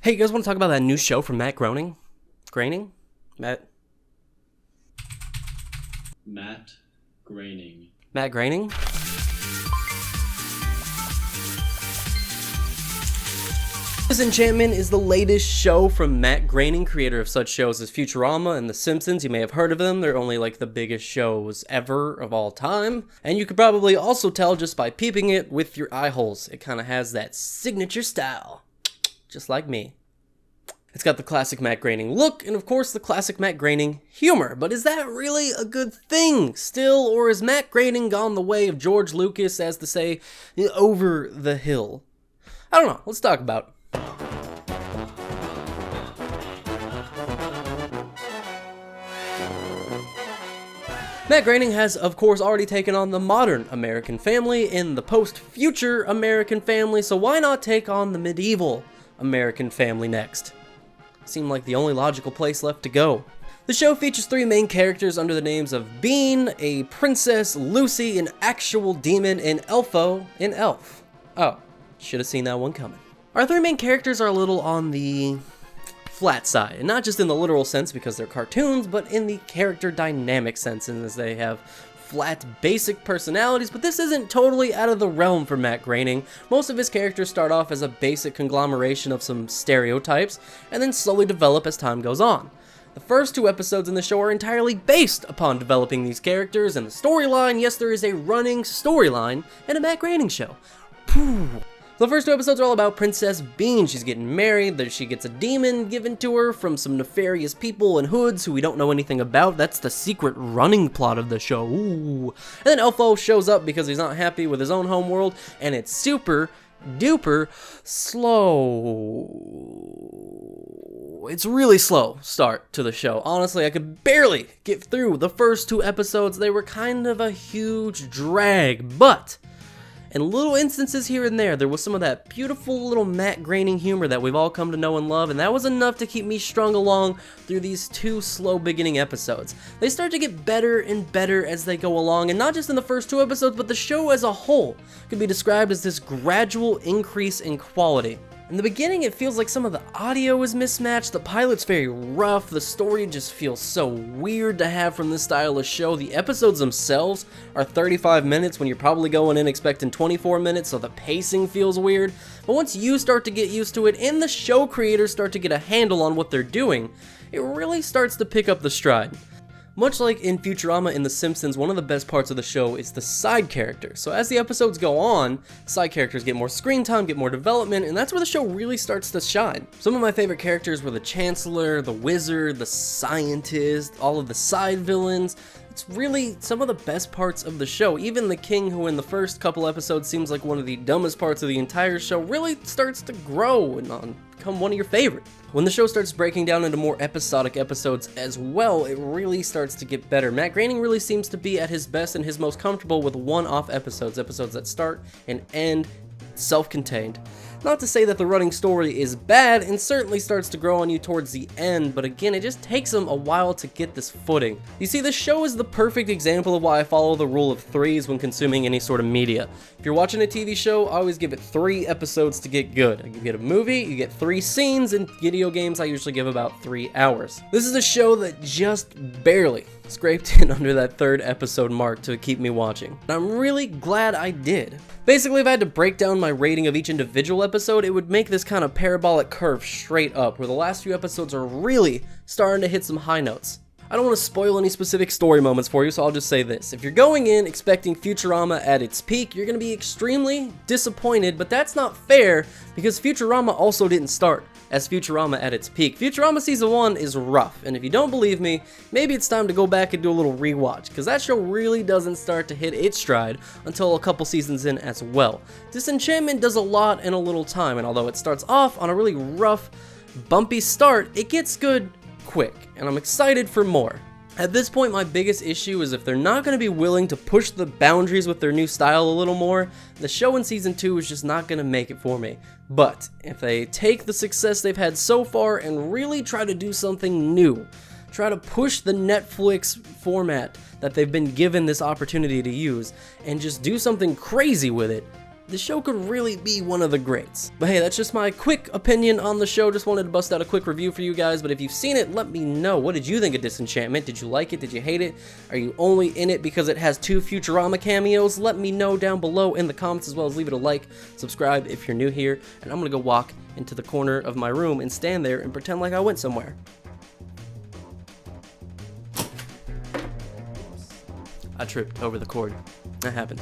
Hey, you guys want to talk about that new show from Matt Groening? Matt Groening. Matt Groening? Disenchantement is the latest show from Matt Groening, creator of such shows as Futurama and The Simpsons. You may have heard of them. They're only like the biggest shows ever of all time. And you could probably also tell just by peeping it with your eye holes. It kind of has that signature style. Just like me. It's got the classic Matt Groening look, and of course the classic Matt Groening humor. But is that really a good thing still, or has Matt Groening gone the way of George Lucas, as to say, over the hill? I don't know. Let's talk about it. Matt Groening has, of course, already taken on the modern American family in the post-future American family, so why not take on the medieval American family next? Seemed like the only logical place left to go. The show features three main characters under the names of Bean, a princess, Lucy, an actual demon, and Elfo, an elf. Oh, should have seen that one coming. Our three main characters are a little on the flat side, and not just in the literal sense because they're cartoons, but in the character dynamic sense, in as they have flat, basic personalities, but this isn't totally out of the realm for Matt Groening. Most of his characters start off as a basic conglomeration of some stereotypes, and then slowly develop as time goes on. The first two episodes in the show are entirely based upon developing these characters and the storyline. Yes, there is a running storyline in a Matt Groening show. The first two episodes are all about Princess Bean. She's getting married, she gets a demon given to her from some nefarious people in hoods who we don't know anything about. That's the secret running plot of the show. Ooh. And then Elfo shows up because he's not happy with his own homeworld, and it's super duper slow. It's really slow start to the show. Honestly, I could barely get through the first two episodes. They were kind of a huge drag, but in little instances here and there was some of that beautiful little Matt Groening humor that we've all come to know and love, and that was enough to keep me strung along through these two slow beginning episodes. They start to get better and better as they go along, and not just in the first two episodes, but the show as a whole could be described as this gradual increase in quality. In the beginning, it feels like some of the audio is mismatched, the pilot's very rough, the story just feels so weird to have from this style of show. The episodes themselves are 35 minutes when you're probably going in expecting 24 minutes, so the pacing feels weird. But once you start to get used to it, and the show creators start to get a handle on what they're doing, it really starts to pick up the stride. Much like in Futurama and The Simpsons, one of the best parts of the show is the side characters. So as the episodes go on, side characters get more screen time, get more development, and that's where the show really starts to shine. Some of my favorite characters were the Chancellor, the Wizard, the Scientist, all of the side villains. It's really some of the best parts of the show. Even the King, who in the first couple episodes seems like one of the dumbest parts of the entire show, really starts to grow and become one of your favorites. When the show starts breaking down into more episodic episodes as well, it really starts to get better. Matt Groening really seems to be at his best and his most comfortable with one-off episodes that start and end self-contained. Not to say that the running story is bad, and certainly starts to grow on you towards the end, but again, it just takes them a while to get this footing. You see, this show is the perfect example of why I follow the rule of threes when consuming any sort of media. If you're watching a TV show, I always give it 3 episodes to get good. You get a movie, you get 3 scenes, and video games I usually give about 3 hours. This is a show that just barely scraped in under that 3rd episode mark to keep me watching. And I'm really glad I did. Basically, if I had to break down my rating of each individual episode, it would make this kind of parabolic curve straight up, where the last few episodes are really starting to hit some high notes. I don't want to spoil any specific story moments for you, so I'll just say this. If you're going in expecting Futurama at its peak, you're going to be extremely disappointed, but that's not fair because Futurama also didn't start as Futurama at its peak. Futurama Season 1 is rough, and if you don't believe me, maybe it's time to go back and do a little rewatch, because that show really doesn't start to hit its stride until a couple seasons in as well. Disenchantment does a lot in a little time, and although it starts off on a really rough, bumpy start, it gets good quick, and I'm excited for more. At this point, my biggest issue is if they're not going to be willing to push the boundaries with their new style a little more, the show in Season 2 is just not going to make it for me. But if they take the success they've had so far and really try to do something new, try to push the Netflix format that they've been given this opportunity to use, and just do something crazy with it, the show could really be one of the greats. But hey, that's just my quick opinion on the show. Just wanted to bust out a quick review for you guys. But if you've seen it, let me know. What did you think of Disenchantment? Did you like it? Did you hate it? Are you only in it because it has 2 Futurama cameos? Let me know down below in the comments, as well as leave it a like, subscribe if you're new here, and I'm gonna go walk into the corner of my room and stand there and pretend like I went somewhere. I tripped over the cord. That happened.